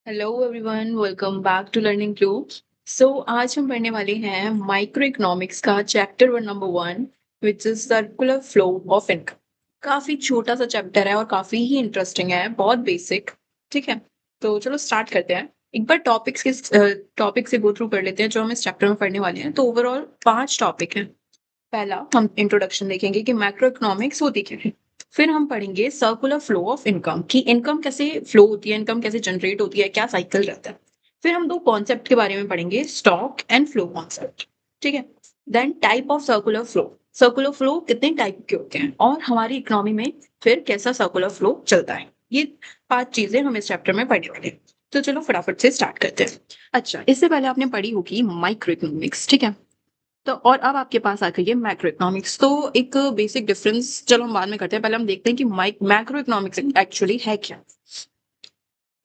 Hello everyone, welcome back to learning clue. So आज हम पढ़ने वाले हैं माइक्रो इकोनॉमिक्स का chapter one number one, which is circular flow of income. काफी छोटा सा चैप्टर है और काफी ही इंटरेस्टिंग है, बहुत बेसिक। ठीक है, तो चलो स्टार्ट करते हैं। एक बार टॉपिक से गो थ्रू कर लेते हैं जो हम इस चैप्टर में पढ़ने वाले हैं। तो ओवरऑल 5 टॉपिक हैं। पहला हम इंट्रोडक्शन देखेंगे कि मैक्रो इकोनॉमिक्स होती क्या है। फिर हम पढ़ेंगे सर्कुलर फ्लो ऑफ इनकम, कि इनकम कैसे फ्लो होती है, इनकम कैसे जनरेट होती है, क्या साइकिल रहता है। फिर हम दो कॉन्सेप्ट के बारे में पढ़ेंगे, स्टॉक एंड फ्लो कॉन्सेप्ट। ठीक है। Then type of circular flow कितने टाइप के होते हैं और हमारी इकोनॉमी में फिर कैसा सर्कुलर फ्लो चलता है। ये 5 चीजें हम इस चैप्टर में पढ़ने वाले हैं। तो चलो फटाफट से स्टार्ट करते हैं। अच्छा, इससे पहले आपने पढ़ी होगी माइक्रो इकोनॉमिक्स। ठीक है। तो और अब आपके पास आ गई है मैक्रो इकोनॉमिक्स। तो एक बेसिक डिफरेंस चलो हम बाद में करते हैं, पहले हम देखते हैं कि मैक्रो इकोनॉमिक्स एक्चुअली है क्या।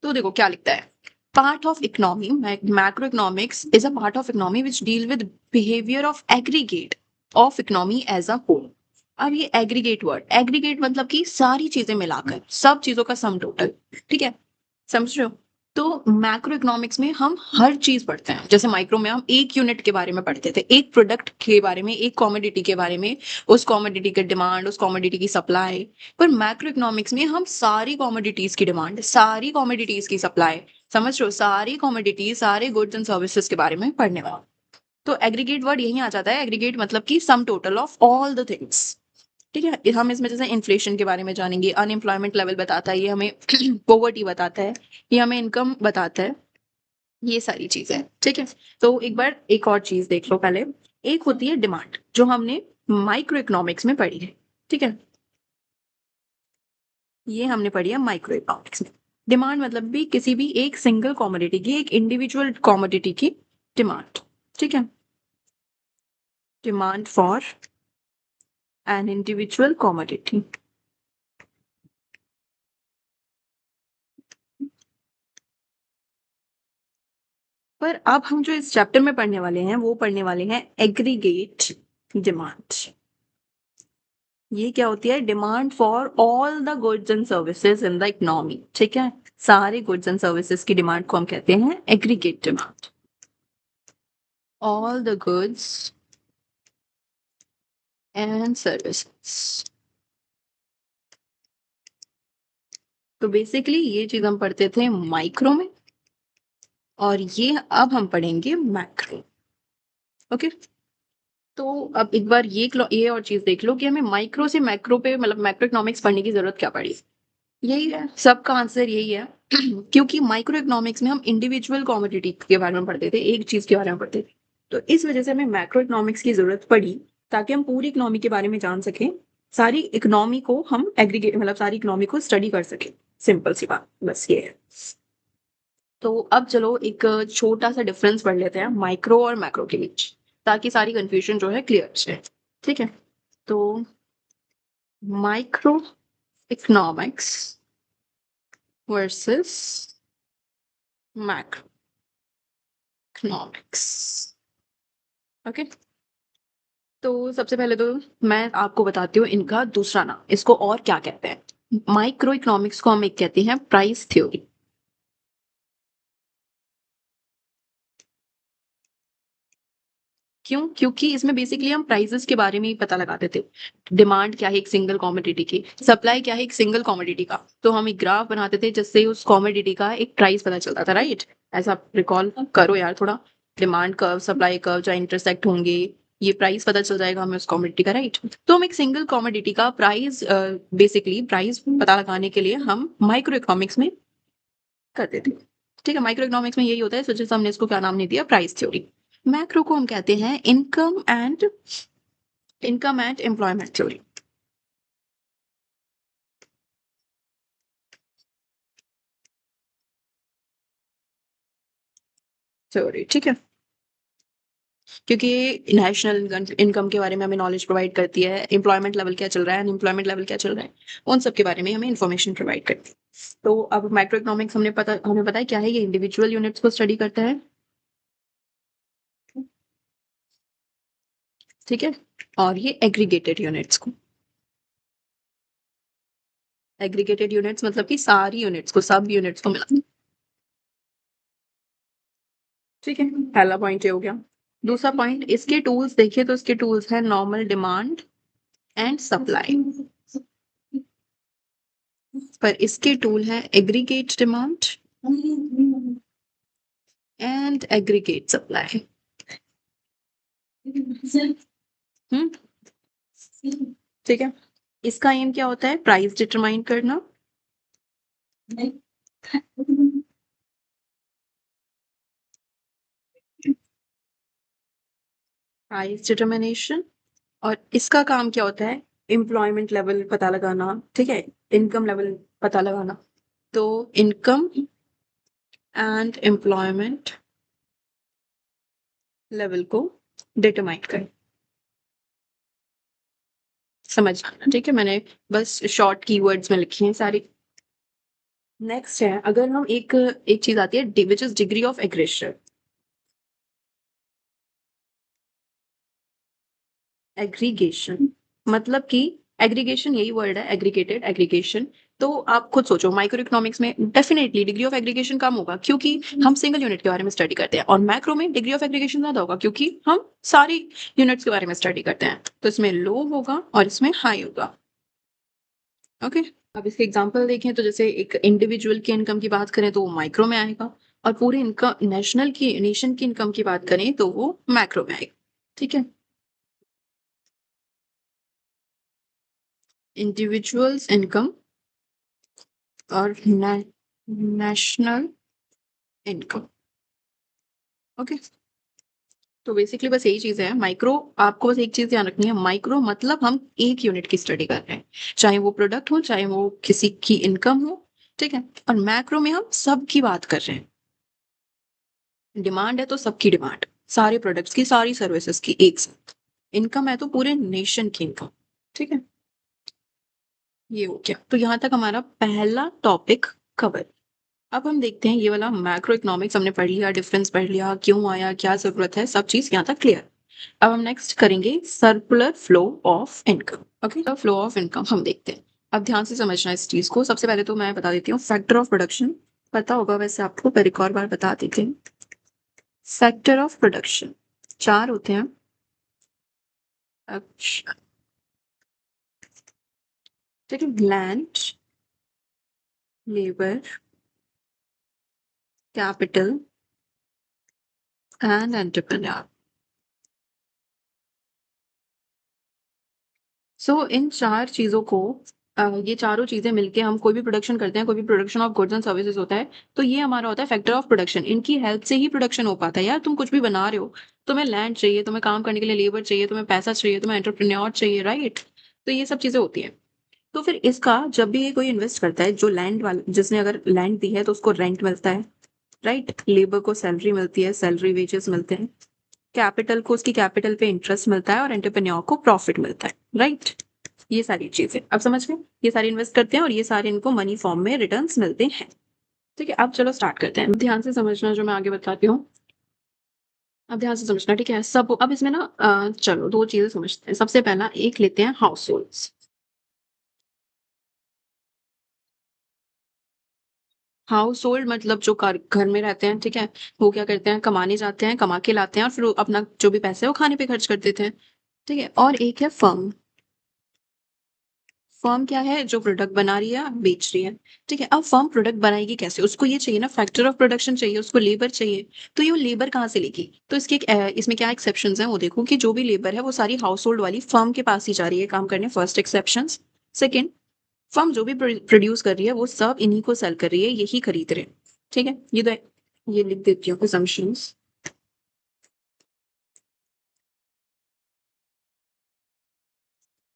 तो देखो क्या लिखता है। Part of economy, macroeconomics is a part of economy which deal with behaviour of aggregate of economy as a whole. अब ये एग्रीगेट मतलब कि सारी चीजें मिलाकर, सब चीजों का सम टोटल। ठीक है, समझ रहे हो। तो मैक्रो इकोनॉमिक्स में हम हर चीज पढ़ते हैं, जैसे माइक्रो में हम एक यूनिट के बारे में पढ़ते थे, एक प्रोडक्ट के बारे में, एक कॉमोडिटी के बारे में, उस कॉमोडिटी की डिमांड, उस कॉमोडिटी की सप्लाई। पर मैक्रो इकोनॉमिक्स में हम सारी कॉमोडिटीज की डिमांड, सारी कॉमोडिटीज की सप्लाई, समझ रहे हो, सारी कॉमोडिटीज, सारे गुड्स एंड सर्विसेज के बारे में पढ़ने वाला। तो एग्रीगेट वर्ड यही आ जाता है। एग्रीगेट मतलब कि sum total of all the things. ठीक है, हम इसमें जैसे इन्फ्लेशन के बारे में जानेंगे, अनएम्प्लॉयमेंट लेवल बताता है ये हमें, पॉवर्टी बताता है ये हमें, इनकम बताता है, ये सारी चीजें। ठीक है। तो एक बार एक और चीज देख लो पहले। एक होती है डिमांड, जो हमने माइक्रो इकोनॉमिक्स में पढ़ी है। ठीक है, ये हमने पढ़ी है माइक्रो इकोनॉमिक्स में। डिमांड मतलब भी किसी भी एक सिंगल कॉमोडिटी की, एक इंडिविजुअल कॉमोडिटी की डिमांड। ठीक है, demand for an individual commodity. पर अब हम जो इस चैप्टर में पढ़ने वाले हैं वो पढ़ने वाले हैं एग्रीगेट डिमांड। ये क्या होती है? Demand for all the goods and services in the economy. ठीक है, सारे गुड्स एंड सर्विसेज की डिमांड को हम कहते हैं aggregate demand. All the goods and services. तो बेसिकली ये चीज हम पढ़ते थे माइक्रो में, और ये अब हम पढ़ेंगे मैक्रो। ओके। तो अब एक बार ये और चीज देख लो कि हमें माइक्रो से मैक्रो पे, मतलब मैक्रो इकोनॉमिक्स पढ़ने की जरूरत क्या पड़ी। यही है, सबका आंसर यही है। क्योंकि माइक्रो इकोनॉमिक्स में हम इंडिविजुअल कॉमोडिटी के बारे में पढ़ते थे, एक चीज के बारे में पढ़ते थे। तो इस वजह से हमें मैक्रो इकोनॉमिक्स की जरूरत पड़ी, ताकि हम पूरी इकोनॉमी के बारे में जान सकें, सारी इकोनॉमी को हम एग्रीगेट, मतलब सारी इकोनॉमी को स्टडी कर सकें। सिंपल सी बात बस ये है। तो अब चलो एक छोटा सा डिफरेंस पढ़ लेते हैं माइक्रो और मैक्रो के बीच, ताकि सारी कंफ्यूजन जो है क्लियर हो जाए। ठीक है। तो micro economics versus macro economics. Okay. तो सबसे पहले तो मैं आपको बताती हूँ इनका दूसरा नाम, इसको और क्या कहते हैं। माइक्रो इकोनॉमिक्स को हम एक कहते हैं प्राइस थ्योरी। क्यों? क्योंकि इसमें बेसिकली हम प्राइसेस के बारे में ही पता लगाते थे। डिमांड क्या है एक सिंगल कॉमोडिटी की, सप्लाई क्या है एक सिंगल कॉमोडिटी का, तो हम एक ग्राफ बनाते थे जिससे उस कॉमोडिटी का एक प्राइस पता चलता था, राइट। ऐसा रिकॉल करो यार थोड़ा। डिमांड कर्व, सप्लाई कर्व जहाँ इंटरसेक्ट होंगे, ये प्राइस पता चल जाएगा हमें उस कॉमोडिटी का, राइट। तो हम एक सिंगल कॉमोडिटी का प्राइस, बेसिकली प्राइस पता लगाने के लिए हम माइक्रो इकोनॉमिक्स में करते थे। ठीक है, माइक्रो इकोनॉमिक्स में यही होता है, सोचिए हमने इसको क्या नाम नहीं दिया, प्राइस थ्योरी। मैक्रो को हम कहते हैं income and employment theory. Theory, ठीक है। क्योंकि ये नेशनल इनकम के बारे में हमें नॉलेज प्रोवाइड करती है, एम्प्लॉयमेंट लेवल क्या चल रहा है, अनएम्प्लॉयमेंट लेवल क्या चल रहा है, उन सब के बारे में हमें इन्फॉर्मेशन प्रोवाइड करती है। तो अब माइक्रो इकोनॉमिक्स हमें पता है क्या है, ये इंडिविजुअल यूनिट्स को स्टडी करता है। ठीक है, और ये एग्रीगेटेड यूनिट्स को, एग्रीगेटेड यूनिट्स मतलब कि सारी यूनिट्स को, सब यूनिट्स को मिला। ठीक है, पहला पॉइंट ये हो गया। दूसरा पॉइंट, इसके टूल्स देखिए तो इसके टूल्स है नॉर्मल डिमांड एंड सप्लाई, पर इसके टूल है aggregate demand and aggregate supply. Hmm, ठीक है। इसका एम क्या होता है? प्राइस डिटरमाइन करना, प्राइस डिटरमिनेशन। और इसका काम क्या होता है? एम्प्लॉयमेंट लेवल पता लगाना, ठीक है, इनकम लेवल पता लगाना। तो इनकम एंड एम्प्लॉयमेंट लेवल को डिटरमाइन करें, समझ आना, ठीक है। मैंने बस शॉर्ट कीवर्ड्स में लिखी हैं सारी। नेक्स्ट है, अगर हम एक एक चीज आती है which is degree of aggression. Aggregation मतलब कि एग्रीगेशन यही वर्ड है, एग्रीगेटेड एग्रीगेशन। तो आप खुद सोचो, माइक्रो इकोनॉमिक्स में डेफिनेटली डिग्री ऑफ एग्रीगेशन कम होगा क्योंकि हम सिंगल यूनिट के बारे में स्टडी करते हैं, और मैक्रो में डिग्री ऑफ एग्रीगेशन ज्यादा होगा क्योंकि हम सारी यूनिट्स के बारे में स्टडी करते हैं। तो इसमें लो होगा और इसमें हाई होगा। ओके, अब इसके एग्जांपल देखें तो जैसे एक इंडिविजुअल की इनकम की बात करें तो वो माइक्रो में आएगा, और पूरे इनकम नेशन की इनकम की बात करें तो वो मैक्रो में आएगा। ठीक है, इंडिविजुअल्स इनकम और नेशनल इनकम। ओके, तो बेसिकली बस यही चीज है माइक्रो। आपको बस एक चीज ध्यान रखनी है, माइक्रो मतलब हम एक यूनिट की स्टडी कर रहे हैं, चाहे वो प्रोडक्ट हो चाहे वो किसी की इनकम हो। ठीक है, और मैक्रो में हम सबकी बात कर रहे हैं। डिमांड है तो सबकी डिमांड, सारे प्रोडक्ट्स की सारी सर्विसेज की एक साथ। इनकम है तो पूरे नेशन की इनकम। ठीक है, ये हो गया। तो यहाँ तक हमारा पहला टॉपिक कवर। अब हम देखते हैं ये वाला मैक्रो इकोनॉमिक्स हमने पढ़ लिया, डिफरेंस पढ़ लिया, क्यों आया, क्या जरूरत है, सब चीज यहाँ तक क्लियर। अब हम नेक्स्ट करेंगे circular flow of income. Okay, तो फ्लो ऑफ इनकम हम देखते हैं। अब ध्यान से समझना इस चीज को। सबसे पहले तो मैं बता देती हूँ फैक्टर ऑफ प्रोडक्शन। पता होगा वैसे आपको, पर एक और बार बता देती हूँ। फैक्टर ऑफ प्रोडक्शन चार होते हैं। अच्छा, ठीक है, land, labour, capital and entrepreneur. So इन चार चीजों को ये चारों चीजें मिलके हम कोई भी प्रोडक्शन करते हैं, कोई भी production of goods and services होता है, तो ये हमारा होता है फैक्टर ऑफ प्रोडक्शन। इनकी हेल्प से ही प्रोडक्शन हो पाता है। यार तुम कुछ भी बना रहे हो, तुम्हें लैंड चाहिए, तुम्हें काम करने के लिए लेबर चाहिए, तुम्हें पैसा चाहिए, तुम्हें एंटरप्रेन्योर चाहिए, राइट? तो ये सब चीजें होती हैं। तो फिर इसका जब भी कोई इन्वेस्ट करता है, जो लैंड वाला जिसने अगर लैंड दी है तो उसको रेंट मिलता है, राइट? लेबर को सैलरी मिलती है, सैलरी वेजेस मिलते हैं। कैपिटल को उसकी कैपिटल पे इंटरेस्ट मिलता है, और एंटरप्रेन्योर को प्रॉफिट मिलता है, राइट? ये सारी चीजें अब समझ गए। ये सारे इन्वेस्ट करते हैं और ये सारे इनको मनी फॉर्म में रिटर्न्स मिलते हैं। ठीक है, अब चलो स्टार्ट करते हैं। ध्यान से समझना जो मैं आगे बताती हूँ। अब ध्यान से समझना, ठीक है? सब अब इसमें ना चलो दो चीजें समझते हैं। सबसे पहला एक लेते हैं हाउस होल्ड्स। हाउस होल्ड मतलब जो घर में रहते हैं, ठीक है, वो क्या करते हैं? कमाने जाते हैं, कमा के लाते हैं, और फिर वो अपना जो भी पैसे है वो खाने पे खर्च कर देते हैं। ठीक है, और एक है फर्म। फर्म क्या है? जो प्रोडक्ट बना रही है, बेच रही है। ठीक है, अब फर्म प्रोडक्ट बनाएगी कैसे? उसको ये चाहिए ना, फैक्टर ऑफ प्रोडक्शन चाहिए, उसको लेबर चाहिए। तो ये लेबर कहाँ से लेगी? तो इसके इसमें क्या एक्सेप्शंस हैं वो देखो, कि जो भी लेबर है वो सारी हाउस होल्ड वाली फर्म के पास ही जा रही है काम करने, फर्स्ट एक्सेप्शन। सेकेंड, फर्म जो भी प्रोड्यूस कर रही है वो सब इन्हीं को सेल कर रही है, यही खरीद रहे हैं। ठीक है, ये लिख देती हूँ assumptions।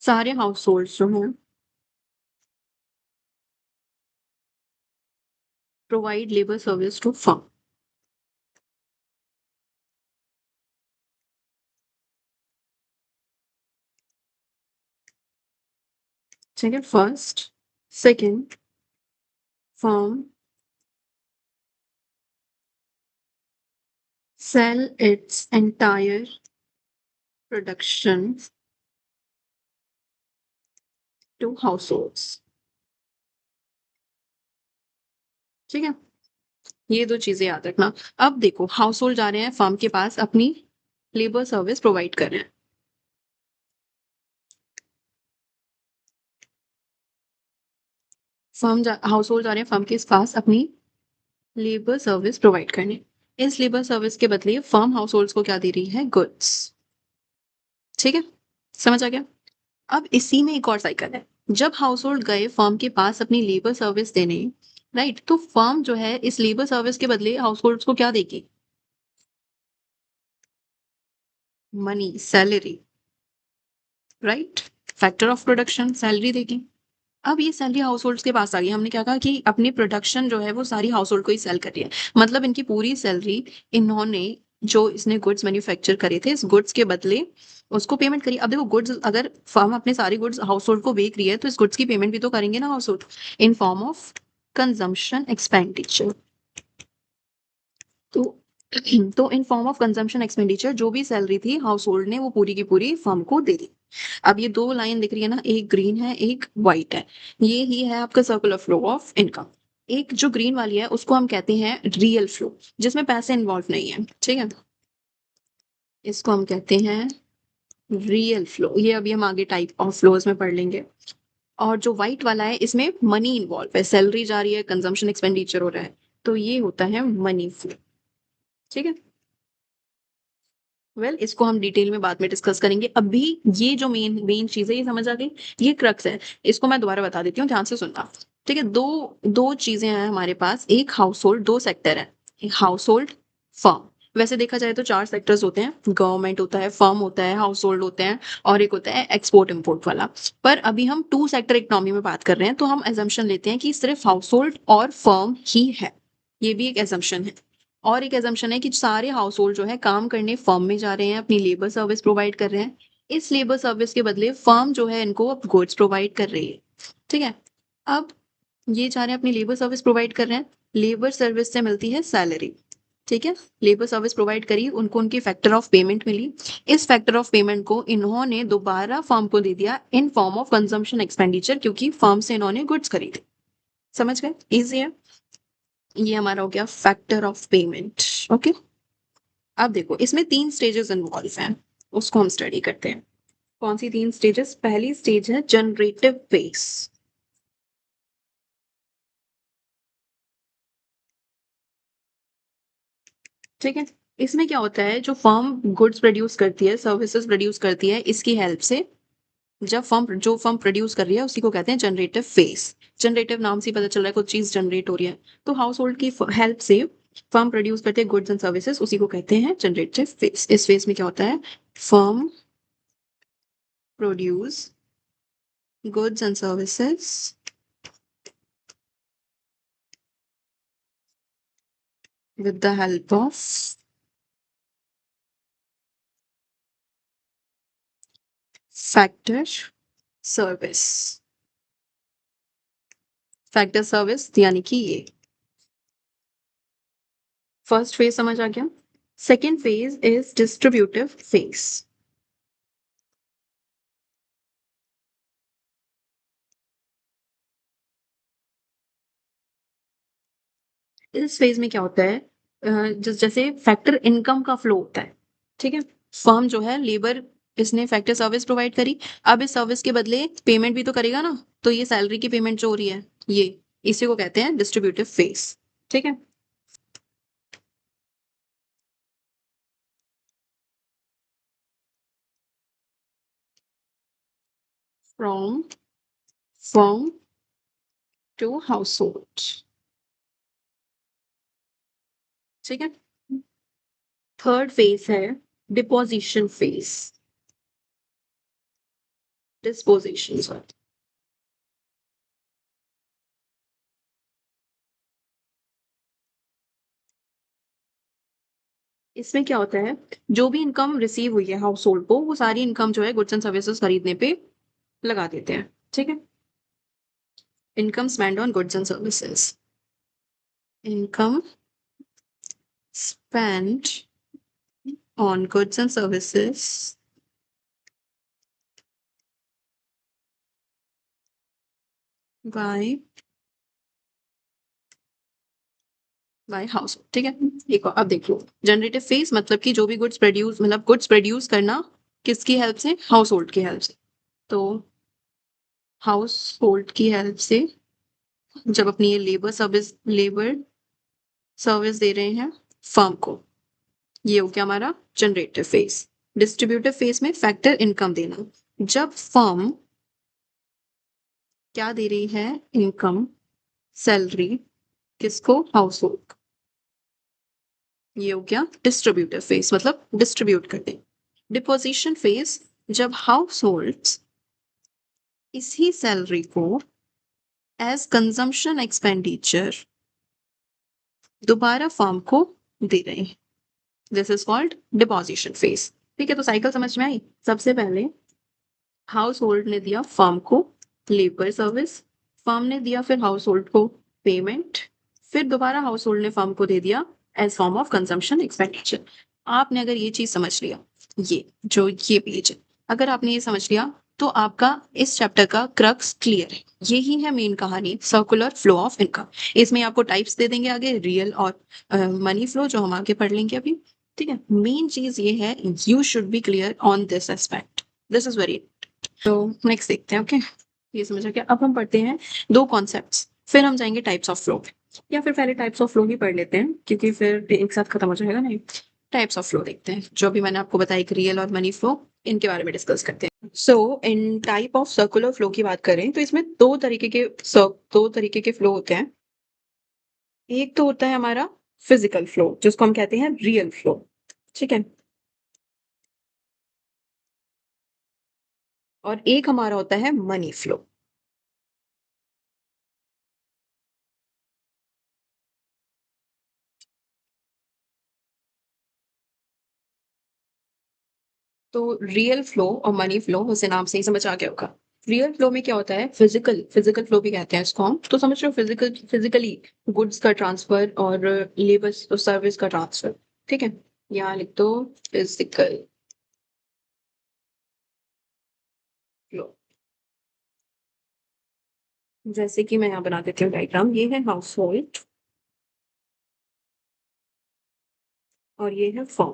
सारे हाउस होल्ड जो हैं provide labour service to firm. ठीक है, first. Second, firm sell its entire production to households। ठीक है, ये 2 चीज़ें याद रखना। अब देखो हाउस होल्ड जा रहे हैं फर्म के पास अपनी लेबर सर्विस प्रोवाइड कर रहे हैं। हाउस होल्ड जा रहे हैं फर्म के पास अपनी लेबर सर्विस प्रोवाइड करने। इस लेबर सर्विस के बदले फर्म हाउस होल्ड्स को क्या दे रही है? गुड्स। ठीक है? समझ आ गया? अब इसी में एक और साइकिल है। जब हाउस होल्ड गए फर्म के पास अपनी लेबर सर्विस देने, राइट? तो फर्म जो है इस लेबर सर्विस के बदले हाउस होल्ड्स को क्या देगी? Money, salary, right? Factor of production, salary देगी। अब ये सैलरी हाउस होल्ड्स के पास आ गई। हमने क्या कहा कि अपनी प्रोडक्शन जो है वो सारी हाउस होल्ड को ही सेल कर रही है। मतलब इनकी पूरी सैलरी इन्होंने जो इसने गुड्स मैन्युफैक्चर करे थे, इस गुड्स के बदले उसको पेमेंट करी। अब देखो गुड्स अगर फर्म अपने सारे गुड्स हाउस होल्ड को बेच रही है तो इस गुड्स की पेमेंट भी तो करेंगे ना house hold, in form of consumption expenditure. तो तो in form of consumption expenditure जो भी सैलरी थी हाउस होल्ड ने वो पूरी की पूरी फर्म को दे दी। अब ये 2 लाइन दिख रही है ना, एक ग्रीन है एक व्हाइट है। ये ही है आपका सर्कुलर फ्लो ऑफ इनकम। एक जो ग्रीन वाली है उसको हम कहते हैं रियल फ्लो, जिसमें पैसे इन्वॉल्व नहीं है। ठीक है? इसको हम कहते हैं रियल फ्लो। ये अभी हम आगे टाइप ऑफ फ्लोज में पढ़ लेंगे। और जो व्हाइट वाला है इसमें मनी इन्वॉल्व है, सैलरी जा रही है, कंजम्पशन एक्सपेंडिचर हो रहा है, तो ये होता है मनी फ्लो। ठीक है? इसको हम डिटेल में बाद में डिस्कस करेंगे। अभी ये जो मेन मेन चीज है ये समझ आ गई, ये क्रक्स है। इसको मैं दोबारा बता देती हूँ, ध्यान से सुनना। ठीक है? दो दो चीजें हैं हमारे पास, एक हाउस होल्ड, 2 सेक्टर है। एक हाउस होल्ड, फर्म। वैसे देखा जाए तो 4 सेक्टर्स होते हैं, गवर्नमेंट होता है, फर्म होता है, हाउस होल्ड होते हैं, और एक होता है एक्सपोर्ट इम्पोर्ट वाला। पर अभी हम 2 सेक्टर इकोनॉमी में बात कर रहे हैं, तो हम एजम्पशन लेते हैं कि सिर्फ हाउस होल्ड और फर्म ही है। ये भी एक एजम्पशन है। और एक एजम्पशन है कि सारे हाउस होल्ड जो है काम करने फर्म में जा रहे हैं, अपनी लेबर सर्विस प्रोवाइड कर रहे हैं। इस लेबर सर्विस के बदले फर्म जो है इनको अब गुड्स प्रोवाइड कर रही है। ठीक है? अब ये जा रहे हैं अपनी लेबर सर्विस प्रोवाइड कर रहे हैं, लेबर सर्विस से मिलती है सैलरी। ठीक है? लेबर सर्विस प्रोवाइड करी, उनको उनकी फैक्टर ऑफ पेमेंट मिली। इस फैक्टर ऑफ पेमेंट को इन्होंने दोबारा फर्म को दे दिया in form of consumption expenditure, क्योंकि फर्म से इन्होंने गुड्स खरीदे। समझ गए? इजी है। ये हमारा हो गया फैक्टर ऑफ पेमेंट। ओके? अब देखो इसमें 3 स्टेजेस इन्वॉल्व हैं, उसको हम स्टडी करते हैं। कौन सी 3 स्टेजेस? पहली स्टेज है जनरेटिव फेज। ठीक है? इसमें क्या होता है, जो फर्म गुड्स प्रोड्यूस करती है, सर्विसेज प्रोड्यूस करती है, इसकी हेल्प से जब फर्म प्रोड्यूस कर रही है उसी को कहते हैं जनरेटिव फेज। जनरेटिव नाम से ही पता चल रहा है कुछ चीज जनरेट हो रही है। तो हाउस होल्ड की हेल्प से फर्म प्रोड्यूस करते हैं गुड्स एंड सर्विसेज, उसी को कहते हैं जनरेटिव फेज। इस फेज में क्या होता है? Firm produce goods and services with the help of factor service। Factor service यानी कि ये फर्स्ट फेज समझ आ गया। Second phase is distributive phase. इस फेज में क्या होता है, जैसे फैक्टर इनकम का फ्लो होता है। ठीक है? फर्म जो है लेबर, इसने फैक्टर सर्विस प्रोवाइड करी। अब इस सर्विस के बदले पेमेंट भी तो करेगा ना, तो ये सैलरी की पेमेंट जो हो रही है, ये इसी को कहते हैं डिस्ट्रीब्यूटिव फेज। ठीक है? From firm to household. ठीक है? थर्ड फेज है डिपोजिशन फेज, डिस्पोजिशन सॉरी। इसमें क्या होता है, जो भी इनकम रिसीव हुई है हाउस होल्ड को, वो सारी इनकम जो है गुड्स एंड सर्विसेज खरीदने पे लगा देते हैं। ठीक है? Income spend on goods and services, income spend on goods and services by by house, ठीक है। देखो अब देख लो, जनरेटिव फेज मतलब कि जो भी गुड्स प्रोड्यूस मतलब गुड्स प्रोड्यूस करना किसकी हेल्प से, हाउस होल्ड की हेल्प से। तो हाउस होल्ड की हेल्प से जब अपनी ये लेबर सर्विस दे रहे हैं फर्म को, ये हो गया हमारा जनरेटिव फेज। डिस्ट्रीब्यूटिव फेज में फैक्टर इनकम देना, जब फर्म क्या दे रही है, इनकम, सैलरी, किसको, हाउस होल्ड। ये हो गया डिस्ट्रीब्यूटिव फेज, मतलब डिस्ट्रीब्यूट कर दे। डिपोजिशन फेज, जब हाउस होल्ड्स इसी सैलरी को एज कंजम्पशन एक्सपेंडिचर दोबारा फर्म को दे रहे हैं, this is called deposition phase. ठीक है, तो साइकिल समझ में आई। सबसे पहले हाउस होल्ड ने दिया फर्म को लेबर सर्विस, फर्म ने दिया फिर हाउस होल्ड को पेमेंट, फिर दोबारा हाउस होल्ड ने फर्म को दे दिया as form of consumption expenditure. आपने अगर ये चीज समझ लिया, ये पेज है, अगर आपने ये समझ लिया तो आपका इस चैप्टर का क्रक्स क्लियर है। यही है मेन कहानी, सर्कुलर फ्लो ऑफ इनकम। इसमें आपको टाइप्स दे देंगे आगे, रियल और मनी फ्लो, जो हम आगे पढ़ लेंगे अभी। ठीक है, मेन चीज ये है, you should be clear on this aspect, this is very. तो नेक्स्ट देखते हैं। ओके, ये समझ आ गया। अब हम पढ़ते हैं दो कॉन्सेप्ट्स, फिर हम जाएंगे टाइप्स ऑफ फ्लो, या फिर पहले टाइप्स ऑफ फ्लो ही पढ़ लेते हैं क्योंकि फिर एक साथ खत्म हो जाएगा। नहीं, टाइप्स ऑफ फ्लो देखते हैं, जो भी मैंने आपको बताया, एक रियल और मनी फ्लो, इनके बारे में डिस्कस करते हैं। सो इन टाइप ऑफ सर्कुलर फ्लो की बात करें तो इसमें दो तरीके के फ्लो होते हैं। एक तो होता है हमारा फिजिकल फ्लो, जिसको हम कहते हैं रियल फ्लो। ठीक है, और एक हमारा होता है मनी फ्लो। तो रियल फ्लो और मनी फ्लो, उसे नाम से ही समझ आ गया होगा। रियल फ्लो में क्या होता है, फिजिकल फ्लो भी कहते हैं इसको हम, तो समझ रहे हो, फिजिकली गुड्स का ट्रांसफर और लेबर सर्विस का ट्रांसफर। ठीक है, यहाँ लिख दो फिजिकल फ्लो। जैसे कि मैं यहाँ बना देती हूँ डायग्राम, ये है हाउस होल्ड और ये है फर्म।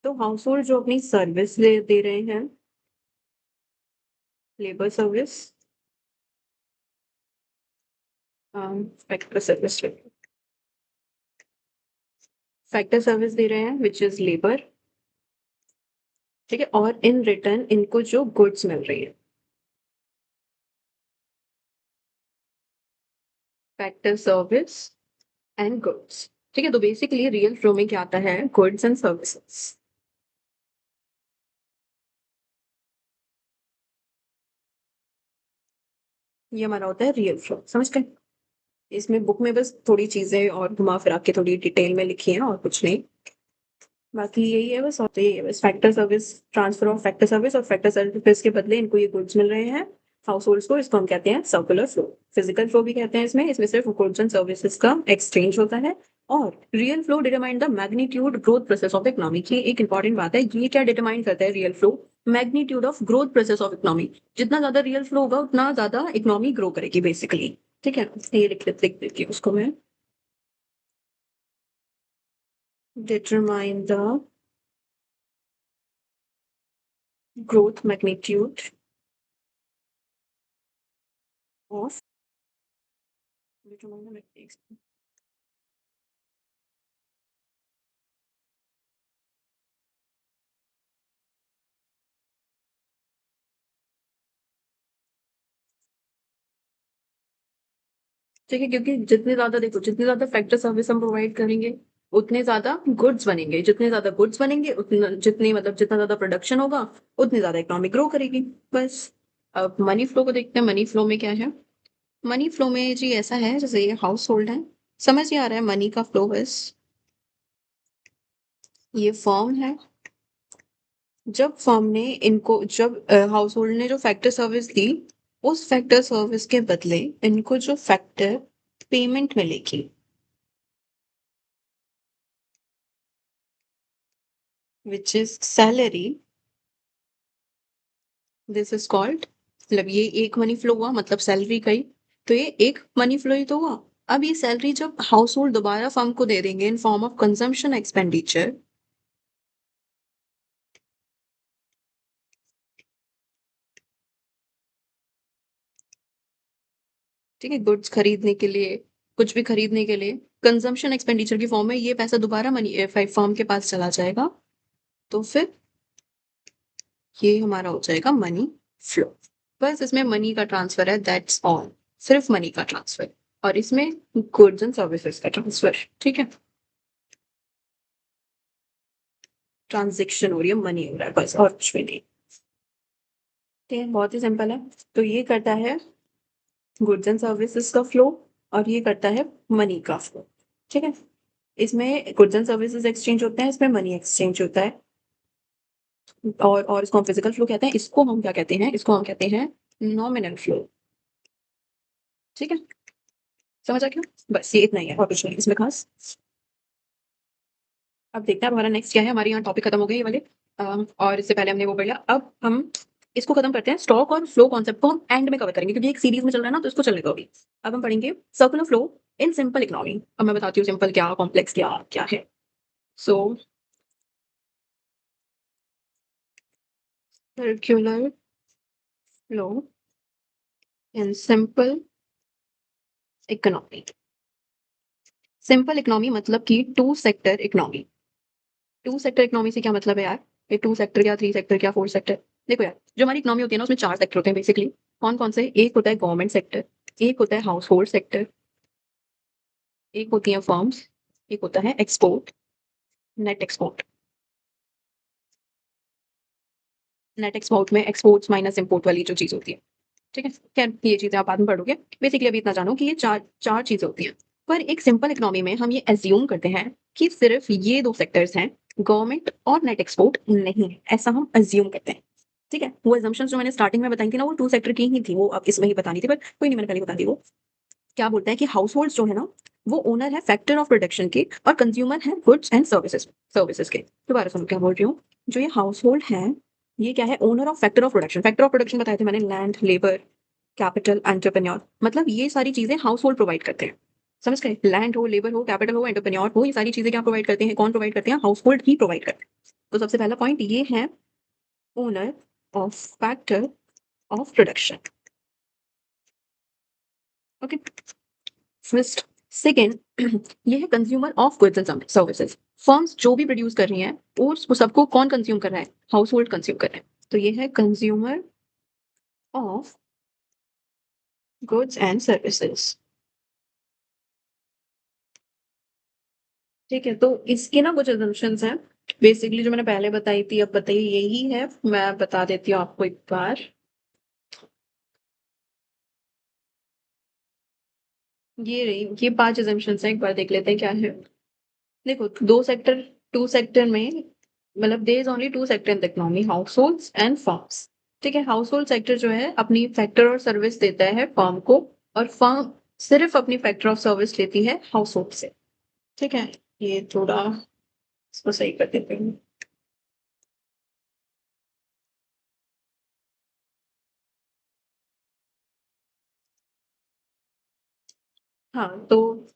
तो हाउस होल्ड जो अपनी सर्विस दे रहे हैं, labour service, factor service, factor service दे रहे हैं विच इज लेबर। ठीक है, और इन रिटर्न इनको जो गुड्स मिल रही है, फैक्टर सर्विस एंड गुड्स। ठीक है, तो बेसिकली रियल फ्लो में क्या आता है, गुड्स एंड सर्विसेज। ये हमारा होता है रियल फ्लो, समझ गए। इसमें बुक में बस थोड़ी चीजें और घुमा फिरा के थोड़ी डिटेल में लिखी है और कुछ नहीं, बाकी यही है बस। और तो यही है बस, factor service, transfer of factor service, और फैक्टर सर्विस के बदले इनको ये गुड्स मिल रहे हैं हाउस होल्ड्स को, इसको हम कहते हैं सर्कुलर फ्लो। फिजिकल फ्लो भी कहते हैं इसमें सिर्फ गुड्स एंड सर्विसेज का एक्सचेंज होता है। और real flow determine the magnitude growth process of economy. ये एक इंपॉर्टेंट बात है, ये क्या डिटरमाइन करता है real flow, magnitude of growth process of economy. जितना ज्यादा रियल फ्लो होगा उतना ज्यादा इकोनॉमी ग्रो करेगी बेसिकली। ठीक है, ये लिख देती हूँ उसको मैं, determine the growth magnitude of determine the matrix। ठीक है, क्योंकि जितने ज्यादा, देखो, जितने ज्यादा फैक्टर सर्विस हम प्रोवाइड करेंगे उतने ज्यादा गुड्स बनेंगे, जितने ज्यादा गुड्स बनेंगे उतना, जितनी मतलब जितना ज्यादा प्रोडक्शन होगा उतनी ज्यादा इकोनॉमी ग्रो करेगी, बस। अब मनी फ्लो को देखते हैं, मनी फ्लो में क्या है। मनी फ्लो में जी ऐसा है, जैसे ये हाउस होल्ड है, समझ ही आ रहा है मनी का फ्लो, बस। ये फर्म है, जब फर्म ने इनको, जब हाउस होल्ड ने जो फैक्टर सर्विस दी, उस फैक्टर सर्विस के बदले इनको जो फैक्टर पेमेंट मिलेगी, which is salary, this is called, मतलब ये एक मनी फ्लो हुआ, मतलब सैलरी का ही, तो ये एक मनी फ्लो ही तो हुआ। अब ये सैलरी जब हाउस होल्ड दोबारा फर्म को दे देंगे in form of consumption expenditure, ठीक है, गुड्स खरीदने के लिए, कुछ भी खरीदने के लिए कंजम्पशन एक्सपेंडिचर की फॉर्म में ये पैसा दोबारा मनी फर्म के पास चला जाएगा, तो फिर ये हमारा हो जाएगा मनी फ्लो। बस इसमें मनी का ट्रांसफर है, दैट्स ऑल, सिर्फ मनी का ट्रांसफर, और इसमें गुड्स एंड सर्विसेज का ट्रांसफर, ठीक है, ट्रांजेक्शन हो रही है, मनी हो रहा है, बस और कुछ भी नहीं। ठीक है, बहुत ही सिंपल है। तो ये करता है गुड्स एंड सर्विसेज का फ्लो, और ये करता है मनी का फ्लो, ठीक है। इसमें गुड्स एंड सर्विसेज एक्सचेंज होते हैं, इसमें मनी एक्सचेंज होता है, और इसको हम फिजिकल फ्लो कहते हैं। इसको हम क्या कहते हैं, इसको हम कहते हैं नॉमिनल फ्लो, ठीक है, समझ आ गया? बस ये इतना ही है और कुछ नहीं इसमें खास। अब देखते हैं हमारा नेक्स्ट क्या है। हमारे यहाँ टॉपिक खत्म हो गए ये वाले, और इससे पहले हमने वो पढ़ लिया। अब हम इसको खत्म करते हैं, स्टॉक और फ्लो कॉन्सेप्ट को हम एंड में कवर करेंगे, क्योंकि एक सीरीज में चल रहा है ना, तो इसको चलने दो अभी। अब हम पढ़ेंगे circular flow in simple economy. अब मैं बताती हूँ सिंपल क्या, कॉम्प्लेक्स क्या क्या है। So circular flow in simple economy. Simple economy मतलब कि two sector economy. Two sector economy से क्या मतलब है यार? ये टू सेक्टर क्या, थ्री सेक्टर क्या, फोर सेक्टर? देखो यार, जो हमारी इकोनॉमी होती है ना, उसमें चार सेक्टर होते हैं बेसिकली। कौन कौन से? एक होता है गवर्नमेंट सेक्टर, एक होता है हाउस होल्ड सेक्टर, एक होती है फर्म्स, एक होता है export, net export. Net export में एक्सपोर्ट्स माइनस इंपोर्ट वाली जो चीज होती है, ठीक है। खैर ये चीजें आप बाद में पढ़ोगे, बेसिकली अभी इतना जानो कि ये चार चार चीजें होती हैं। पर एक सिंपल इकोनॉमी में हम ये एज्यूम करते हैं कि सिर्फ ये दो सेक्टर्स हैं, गवर्नमेंट और नेट एक्सपोर्ट नहीं है, ऐसा हम एज्यूम करते हैं, ठीक है। वो एजम्पशंस जो मैंने स्टार्टिंग में बताई थी ना, वो टू सेक्टर की ही थी, वो अब इसमें ही बतानी थी, पर कोई नहीं, मैंने पहले बता दी। वो क्या बोलता है कि हाउस होल्ड जो है ना, वो ओनर है फैक्टर ऑफ प्रोडक्शन के, और कंज्यूमर है गुड्स एंड सर्विसेज सर्विसेज के। दोबारा सुनो क्या बोल रही हूँ। जो ये हाउस होल्ड है, ये क्या है? Owner of factor of production. Factor of production बताए थे मैंने, लैंड, लेबर, कैपिटल, एंटरप्रेन्योर। मतलब ये सारी चीजें हाउस होल्ड प्रोवाइड करते हैं, समझ गए? लैंड हो, लेबर हो, कैपिटल हो, एंटरप्रेन्योर हो, ये सारी चीजें क्या प्रोवाइड करते हैं? कौन प्रोवाइड करते हैं? हाउस होल्ड ही प्रोवाइड करते हैं। तो सबसे पहला पॉइंट ये है, owner of factor of production, okay. First, second, ये है consumer of goods and services. Firms जो भी प्रोड्यूस कर रही हैं, वो सबको कौन कंज्यूम कर रहा है? हाउस होल्ड कंज्यूम कर रहे हैं। तो ये है consumer of goods and services, ठीक है। तो इसके ना कुछ assumptions हैं, बेसिकली जो मैंने पहले बताई थी, अब बताइए यही है, मैं बता देती हूँ आपको एक बार। ये रही, ये पांच assumptions हैं, एक बार देख लेते हैं क्या है। देखो, दो सेक्टर, टू सेक्टर में, मतलब there is only two sector in the economy, households and firms, ठीक है। हाउस होल्ड सेक्टर जो है अपनी फैक्टर और सर्विस देता है फर्म को, और फर्म सिर्फ अपनी फैक्टर ऑफ सर्विस लेती है हाउस होल्ड से, ठीक है। ये थोड़ा इसको सही कर देते हैं। हाँ, तो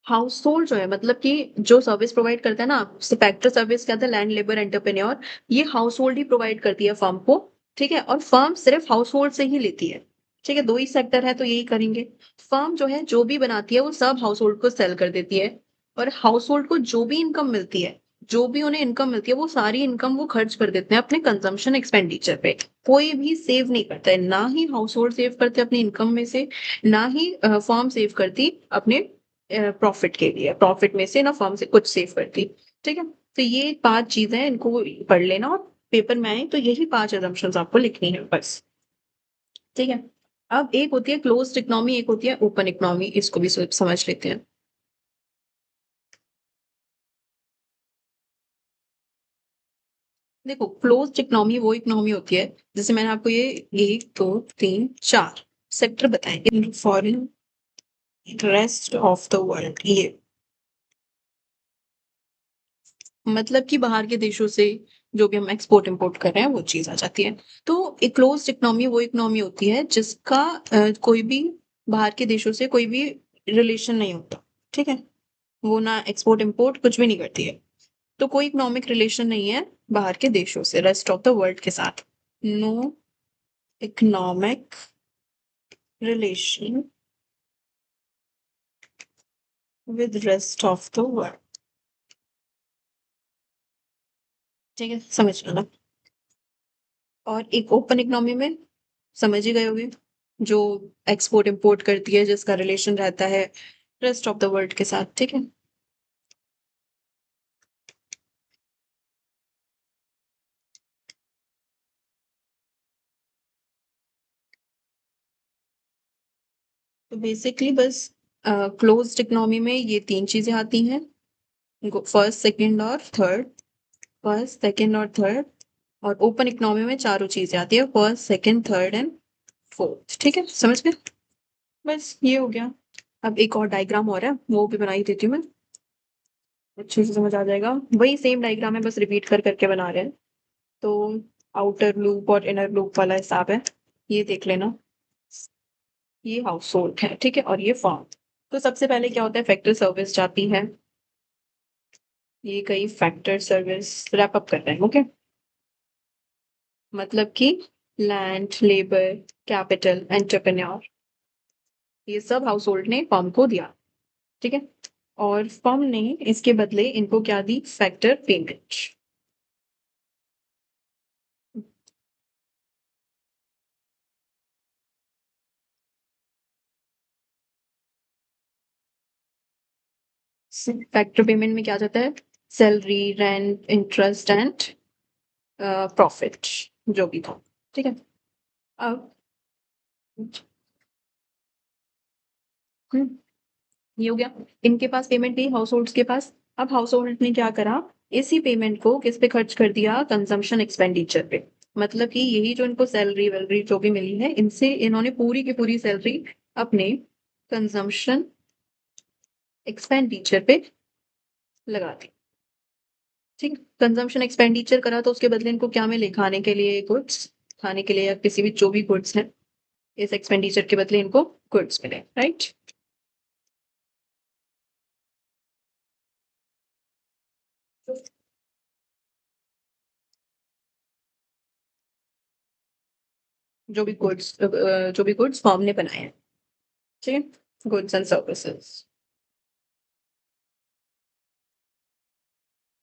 हाउस होल्ड जो है, मतलब कि जो सर्विस प्रोवाइड करता है ना, फैक्टर सर्विस क्या था? Land, labour, entrepreneur. ये हाउस होल्ड ही प्रोवाइड करती है फर्म को, ठीक है। और फर्म सिर्फ हाउस होल्ड से ही लेती है, ठीक है। दो ही सेक्टर है तो यही करेंगे। फर्म जो है जो भी बनाती है वो सब हाउस होल्ड को सेल कर देती है, और हाउस होल्ड को जो भी इनकम मिलती है, जो भी उन्हें इनकम मिलती है, वो सारी इनकम वो खर्च कर देते हैं अपने कंजम्पशन एक्सपेंडिचर पे। कोई भी सेव नहीं करता है, ना ही हाउस होल्ड सेव करते अपनी इनकम में से, ना ही फर्म सेव करती अपने प्रॉफिट के लिए, प्रॉफिट में से ना फर्म से कुछ सेव करती, ठीक है। तो ये पांच चीजें हैं, इनको पढ़ लेना, और पेपर में आए तो यही पांच assumptions आपको लिखनी है बस, ठीक है। अब एक होती है क्लोज्ड इकोनॉमी, एक होती है ओपन इकोनॉमी, इसको भी समझ लेते हैं। देखो, क्लोज्ड इकोनॉमी वो इकोनॉमी होती है, जैसे मैंने आपको ये एक दो तीन चार सेक्टर बताए, in foreign, rest of the world, ये मतलब कि बाहर के देशों से जो भी हम एक्सपोर्ट इंपोर्ट कर रहे हैं वो चीज आ जाती है। तो एक क्लोज्ड इकोनॉमी वो इकोनॉमी होती है जिसका कोई भी बाहर के देशों से कोई भी रिलेशन नहीं होता, ठीक है। वो ना एक्सपोर्ट इम्पोर्ट कुछ भी नहीं करती है। तो कोई इकोनॉमिक रिलेशन नहीं है बाहर के देशों से, रेस्ट ऑफ द वर्ल्ड के साथ। No economic relation with rest of the world, ठीक है, समझ लेना। और एक ओपन इकोनॉमी में समझ ही गए होगे, जो एक्सपोर्ट इम्पोर्ट करती है, जिसका रिलेशन रहता है रेस्ट ऑफ द वर्ल्ड के साथ, ठीक है। तो बेसिकली बस क्लोज्ड इकोनॉमी में ये तीन चीजें आती हैं, फर्स्ट सेकंड और थर्ड। फर्स्ट सेकंड और थर्ड। और ओपन इकोनॉमी में चारों चीजें आती है, first second third and fourth, ठीक है, समझ गए। बस ये हो गया। अब एक और डायग्राम और है, वो भी बना ही देती हूँ मैं, अच्छे से समझ आ जाएगा। वही सेम डायग्राम है, बस रिपीट कर करके बना रहे हैं। तो आउटर लूप और इनर लूप वाला हिसाब है, ये देख लेना। ये हाउस होल्ड है, ठीक है, और ये फॉर्म। तो सबसे पहले क्या होता है, फैक्टर सर्विस जाती है। ये कई फैक्टर सर्विस रैप अप कर रहे हैं, ओके। मतलब कि लैंड, लेबर, कैपिटल, एंटरप्रेन्योर, ये सब हाउस होल्ड ने फर्म को दिया, ठीक है। और फर्म ने इसके बदले इनको क्या दी, फैक्टर पेमेंट। फैक्टर पेमेंट में क्या जाता है, salary, rent, interest and profit, जो भी था, ठीक है। अब हम्म, ये हो गया, इनके पास पेमेंट थी हाउस होल्ड्स के पास। अब हाउस होल्ड ने क्या करा, इसी पेमेंट को किस पे खर्च कर दिया, कंजम्पशन एक्सपेंडिचर पे। मतलब कि यही जो इनको सैलरी वैलरी जो भी मिली है, इनसे इन्होंने पूरी की पूरी सैलरी अपने कंजम्पशन एक्सपेंडिचर पे लगा दी, ठीक। कंजम्पशन एक्सपेंडिचर करा तो उसके बदले इनको क्या मिले, खाने के लिए गुड्स, खाने के लिए या किसी भी जो भी गुड्स है, इस एक्सपेंडिचर के बदले इनको गुड्स मिले, राइट। जो भी गुड्स फर्म ने बनाए हैं, ठीक है, गुड्स एंड सर्विसेज।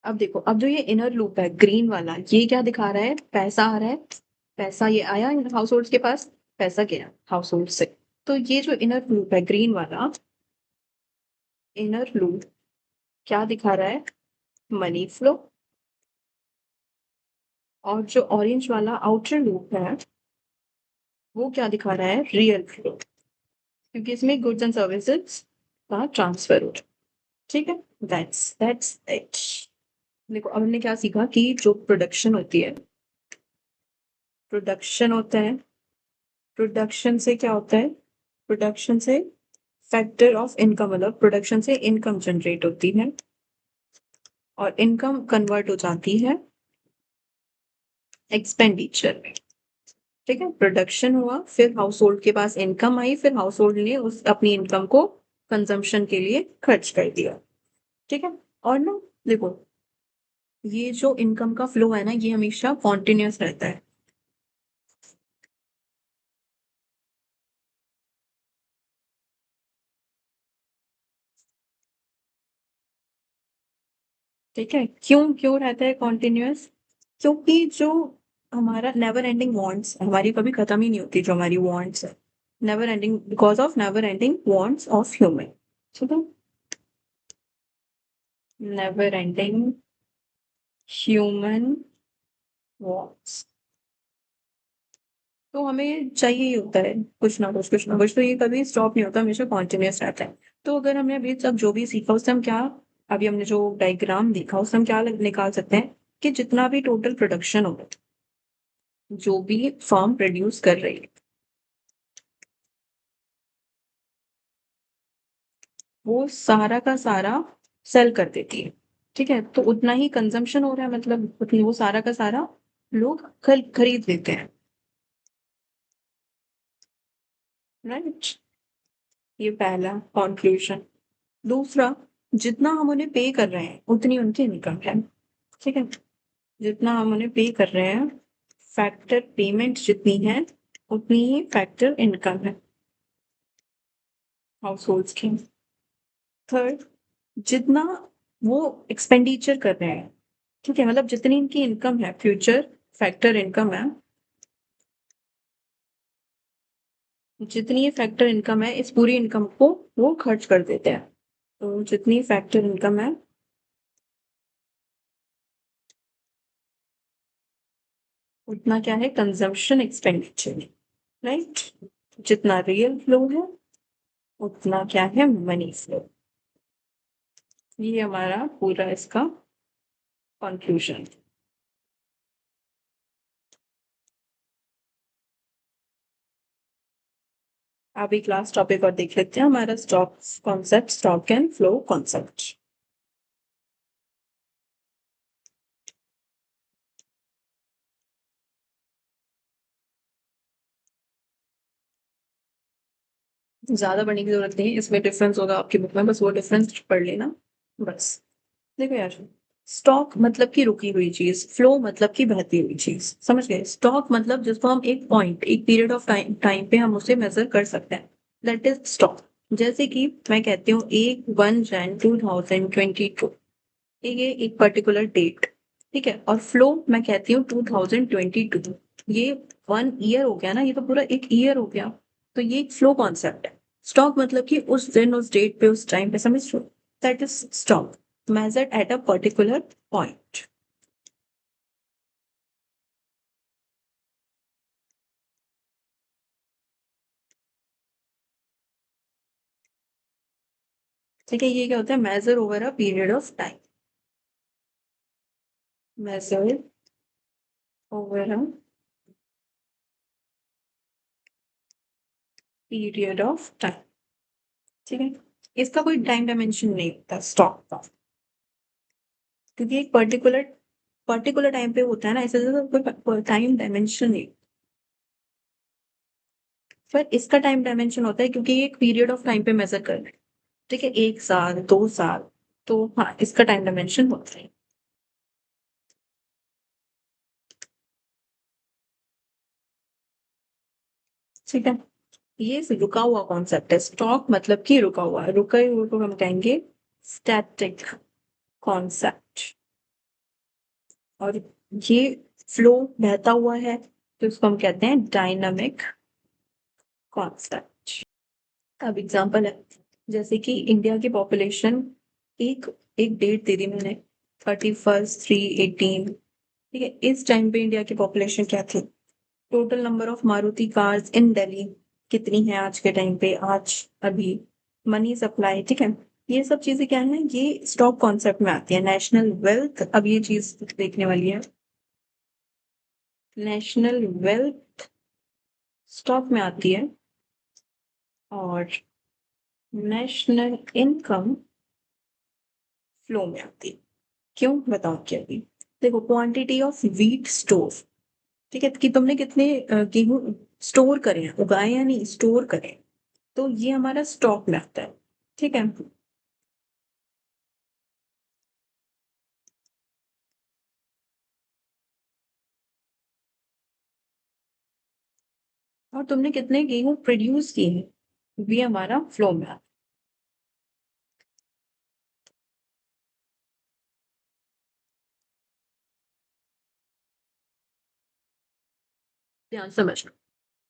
अब देखो, अब जो ये इनर लूप है ग्रीन वाला, ये क्या दिखा रहा है, पैसा आ रहा है। पैसा ये आया हाउस होल्ड के पास, पैसा गया हाउस होल्ड से। तो ये जो इनर लूप है ग्रीन वाला, इनर लूप क्या दिखा रहा है, मनी फ्लो। और जो ऑरेंज वाला आउटर लूप है, वो क्या दिखा रहा है, रियल फ्लो, क्योंकि इसमें गुड्स एंड सर्विसेज का ट्रांसफर हो रहा है, ठीक है। That's it. देखो, अब हमने क्या सीखा कि जो प्रोडक्शन होती है, प्रोडक्शन होता है, प्रोडक्शन से क्या होता है, प्रोडक्शन से फैक्टर ऑफ इनकम, मतलब प्रोडक्शन से इनकम जनरेट होती है, और इनकम कन्वर्ट हो जाती है एक्सपेंडिचर में, ठीक है। प्रोडक्शन हुआ, फिर हाउस होल्ड के पास इनकम आई, फिर हाउस होल्ड ने उस अपनी इनकम को कंजम्पशन के लिए खर्च कर दिया, ठीक है। और ना देखो, ये जो इनकम का फ्लो है ना, ये हमेशा कॉन्टिन्यूस रहता है, ठीक है। क्यों क्यों रहता है कॉन्टिन्यूस, क्योंकि जो हमारा नेवर एंडिंग वांट्स, हमारी कभी खत्म ही नहीं होती जो हमारी वांट्स है, never ending, because of never ending wants of human, ठीक है। नेवर एंडिंग ह्यूमन वांट्स, तो हमें चाहिए ही होता है कुछ ना कुछ, कुछ ना कुछ, तो ये कभी स्टॉप नहीं होता, हमेशा कॉन्टिन्यूस रहता है। तो अगर हमने अभी सब जो भी सीखा उससे हम क्या, अभी हमने जो डायग्राम देखा उससे हम क्या निकाल सकते हैं, कि जितना भी टोटल प्रोडक्शन होगा, जो भी फर्म प्रोड्यूस कर रही है, वो सारा का सारा सेल कर देती है, ठीक है। तो उतना ही कंजम्पशन हो रहा है, मतलब उतनी वो सारा का सारा लोग खरीद लेते हैं, राइट। ये पहला कंक्लूजन। दूसरा, जितना हम उन्हें पे कर रहे हैं उतनी उनकी इनकम है। ठीक है, जितना हम उन्हें पे कर रहे हैं, फैक्टर पेमेंट जितनी है उतनी ही फैक्टर इनकम है हाउस होल्ड की। थर्ड, जितना वो एक्सपेंडिचर कर रहे हैं, ठीक है, मतलब जितनी इनकी इनकम है, फ्यूचर फैक्टर इनकम है, जितनी ये फैक्टर इनकम है इस पूरी इनकम को वो खर्च कर देते हैं। तो जितनी फैक्टर इनकम है उतना क्या है, कंजम्पशन एक्सपेंडिचर, राइट। जितना रियल फ्लो है उतना क्या है, मनी फ्लो। ये हमारा पूरा इसका कंक्लूजन। अभी क्लास टॉपिक और देख लेते हैं, हमारा stock concept, stock and flow concept. ज्यादा पढ़ने की जरूरत नहीं है, इसमें डिफरेंस होगा आपकी बुक में, बस वो डिफरेंस पढ़ लेना बस। देखो यार, स्टॉक मतलब की रुकी हुई चीज, फ्लो मतलब की बहती हुई चीज, समझ गए। स्टॉक मतलब जिसको हम एक पॉइंट, एक पीरियड ऑफ टाइम टाइम पे हम उसे मेजर कर सकते हैं, दैट इज स्टॉक। जैसे कि मैं कहती हूँ एक 1 Jan 2022, ये एक पर्टिकुलर डेट, ठीक है, और फ्लो मैं कहती हूँ 2022, ये 1 ईयर हो गया ना, ये तो पूरा एक ईयर हो गया। तो ये एक फ्लो कॉन्सेप्ट है। स्टॉक मतलब कि उस दिन, उस डेट पे, उस टाइम पे, समझ लो, that is stock measured at a particular point। ठीक है, ये क्या होता है, measure over a period of time, measure over a period of time. ठीक है, इसका कोई टाइम डायमेंशन नहीं होता स्टॉक का, क्योंकि एक पर्टिकुलर पर्टिकुलर टाइम पे होता है ना, ऐसे कोई टाइम डायमेंशन नहीं। पर इसका टाइम डायमेंशन होता है क्योंकि ये एक पीरियड ऑफ टाइम पे मेजर कर रहे हैं। ठीक है, 1 साल, 2 साल, तो हाँ, इसका टाइम डायमेंशन होता है। ठीक है, ये रुका हुआ कॉन्सेप्ट है। स्टॉक मतलब कि रुका हुआ, रुके हुए को हम कहेंगे स्टैटिक कॉन्सेप्ट। और ये फ्लो बहता हुआ है तो इसको हम कहते हैं डायनामिक कॉन्सेप्ट। अब एग्जांपल है, जैसे कि इंडिया की पॉपुलेशन, एक एक डेट दे दी मैंने, 31/3/18, ठीक है, इस टाइम पे इंडिया की पॉपुलेशन क्या थी, total number of Maruti cars in Delhi कितनी है आज के टाइम पे, आज अभी, मनी सप्लाई, ठीक है, ये सब चीजें क्या है, ये स्टॉक कॉन्सेप्ट में आती है। नेशनल वेल्थ, अब ये चीज देखने वाली है, नेशनल वेल्थ स्टॉक में आती है, और नेशनल इनकम फ्लो में आती है। क्यों, बताऊं क्या अभी। देखो, क्वांटिटी ऑफ व्हीट स्टोर, ठीक है, कि तुमने कितने गेहूं स्टोर करे हैं, उगाए या नहीं, स्टोर करे, तो ये हमारा स्टॉक में आता है। ठीक है, और तुमने कितने गेहूं प्रोड्यूस किए हैं, ये हमारा फ्लो में आता है। ध्यान से समझना।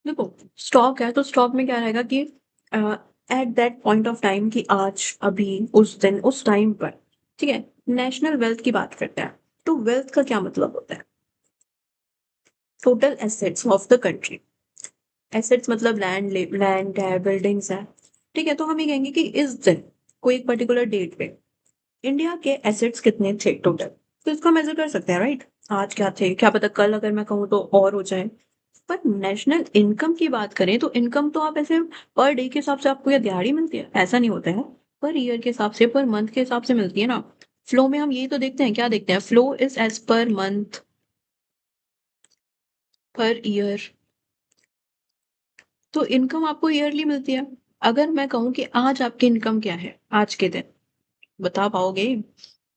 देखो, स्टॉक है तो स्टॉक में क्या रहेगा कि at that point of time, कि आज, अभी, उस दिन, उस टाइम पर, ठीक है। नेशनल वेल्थ की बात करते हैं, तो वेल्थ का क्या मतलब होता है, total assets of the country. Assets मतलब लैंड है, बिल्डिंग्स है, ठीक है, तो हम ये कहेंगे कि इस दिन, कोई एक पर्टिकुलर डेट पे इंडिया के एसेट्स कितने थे टोटल, तो इसको मेजर कर सकते हैं, राइट। आज क्या थे, क्या पता कल अगर मैं कहूँ तो और हो जाए। पर नेशनल इनकम की बात करें तो इनकम तो आप ऐसे पर डे के हिसाब से आपको या दिहाड़ी मिलती है, ऐसा नहीं होता है, पर ईयर के हिसाब से, पर मंथ के हिसाब से मिलती है ना। फ्लो में हम यही तो देखते हैं, क्या देखते हैं, flow is as per month, per year, तो इनकम आपको ईयरली मिलती है। अगर मैं कहूँ कि आज आपकी इनकम क्या है, आज के दिन, बता पाओगे?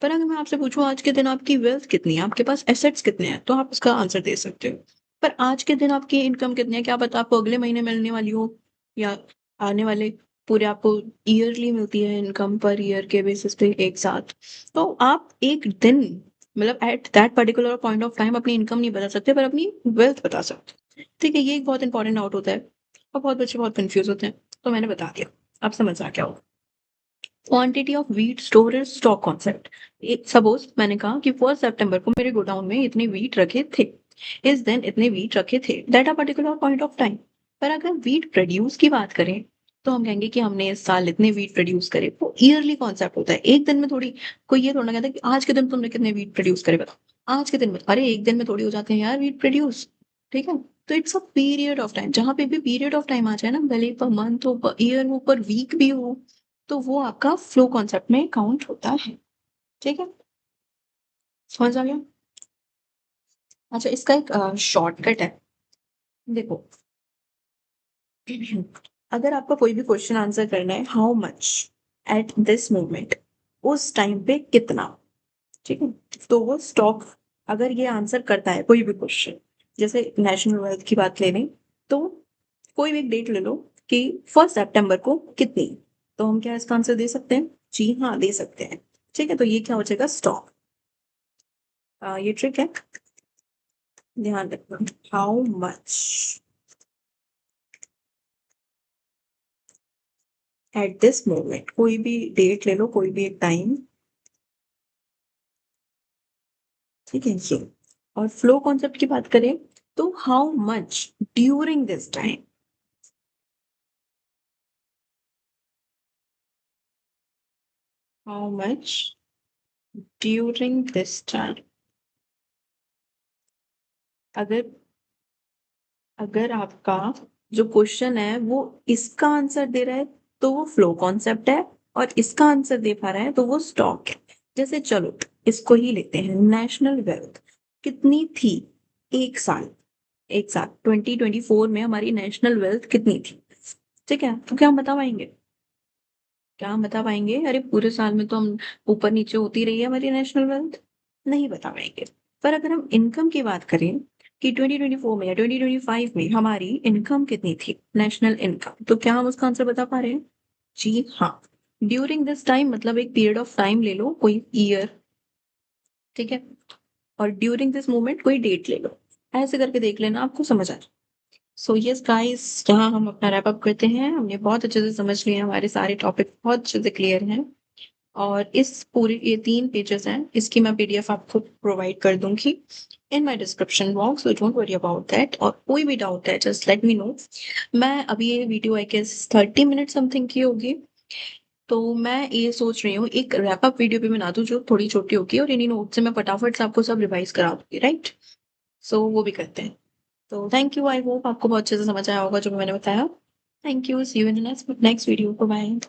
पर अगर मैं आपसे पूछूँ आज के दिन आपकी वेल्थ कितनी है, आपके पास एसेट्स कितने हैं, तो आप इसका आंसर दे सकते हो। पर आज के दिन आपकी इनकम कितनी है, क्या पता आपको अगले महीने मिलने वाली हो या आने वाले पूरे आपको ईयरली मिलती है इनकम पर ईयर के बेसिस पे एक साथ। तो आप एक दिन मतलब at that particular point of time अपनी इनकम नहीं बता सकते पर अपनी वेल्थ बता सकते हो। ठीक है, ये एक बहुत इंपॉर्टेंट डाउट होता है और बहुत बच्चे बहुत कंफ्यूज होते हैं, तो मैंने बता दिया। आप समझ आ गया हो। Quantity of wheat store in stock concept. Suppose मैंने कहा कि 1 सितंबर को मेरे गोडाउन में इतने व्हीट रखे थे, इस दिन इतने व्हीट रखे थे, that a particular point of time. पर अगर व्हीट प्रोड्यूस की बात करें तो हम कहेंगे कि हमने इस साल इतने व्हीट प्रोड्यूस करे। वो ईयरली कॉन्सेप्ट होता है, एक दिन में थोड़ी। कोई ये थोड़ा ना कहता कि आज के दिन तुमने कितने व्हीट प्रोड्यूस करे बताओ। आज के दिन में, अरे एक दिन में थोड़ी हो जाते हैं यार व्हीट प्रोड्यूस। ठीक है, तो it's a period of time. जहां पे भी पीरियड ऑफ टाइम आ जाए ना, भले पर मंथ हो, पर ईयर हो, पर वीक भी हो, तो वो आपका फ्लो कॉन्सेप्ट में काउंट होता है। ठीक है, समझ आ गया? अच्छा, इसका एक शॉर्टकट है। देखो, अगर आपका कोई भी क्वेश्चन आंसर करना है, how much at this moment, उस टाइम पे कितना, ठीक है, तो वो स्टॉक, अगर ये आंसर करता है कोई भी क्वेश्चन, जैसे नेशनल वेल्थ की बात ले लें, तो कोई भी एक डेट ले लो कि 1 सितंबर को कितनी, तो हम क्या इसका आंसर दे सकते हैं? जी हाँ, दे सकते हैं। ठीक है, तो ये क्या हो जाएगा? स्टॉक। ये ट्रिक है, ध्यान रखना। How much at this moment, कोई भी डेट ले लो, कोई भी एक टाइम। ठीक है, ये। और फ्लो कॉन्सेप्ट की बात करें तो how much during this time. How much during this time. अगर अगर आपका जो क्वेश्चन है वो इसका आंसर दे रहा है तो वो फ्लो कॉन्सेप्ट है, और इसका आंसर दे पा रहा है तो वो स्टॉक है। जैसे चलो इसको ही लेते हैं, नेशनल वेल्थ कितनी थी एक साल, एक साल 2024 में हमारी नेशनल वेल्थ कितनी थी? ठीक है, तो क्या हम बता पाएंगे? क्या हम बता पाएंगे? अरे पूरे साल में तो हम ऊपर नीचे होती रही है हमारी नेशनल वेल्थ, नहीं बता पाएंगे। पर अगर हम इनकम की बात करें कि 2024 में या 2025 में हमारी इनकम कितनी थी, नेशनल इनकम, तो क्या हम उसका आंसर बता पा रहे हैं? जी हाँ। ड्यूरिंग दिस टाइम मतलब एक पीरियड ऑफ टाइम ले लो, कोई ईयर, ठीक है, और ड्यूरिंग दिस मोमेंट कोई डेट ले लो, ऐसे करके देख लेना, आपको समझ आ जाए। सो यस गाइस, यहाँ हम अपना रैप अप करते हैं। हमने बहुत अच्छे से समझ लिए, हमारे सारे टॉपिक बहुत अच्छे से क्लियर हैं। और इस पूरी, ये 3 पेजेस हैं, इसकी मैं पीडीएफ आपको प्रोवाइड कर दूंगी in my description box, so don't worry about that. और कोई भी डाउट है जस्ट लेट मी नो। मैं अभी ये video I guess 30 minute something की होगी, तो मैं ये सोच रही हूँ एक रैप अप वीडियो भी बना दूँ जो थोड़ी छोटी होगी, और इन्हीं नोट से मैं फटाफट से आपको सब रिवाइज करा दूंगी, राइट? सो वो भी करते हैं। तो थैंक यू, आई होप आपको बहुत अच्छे से समझ आया होगा जो मैंने बताया। Thank you, see you in next video, bye.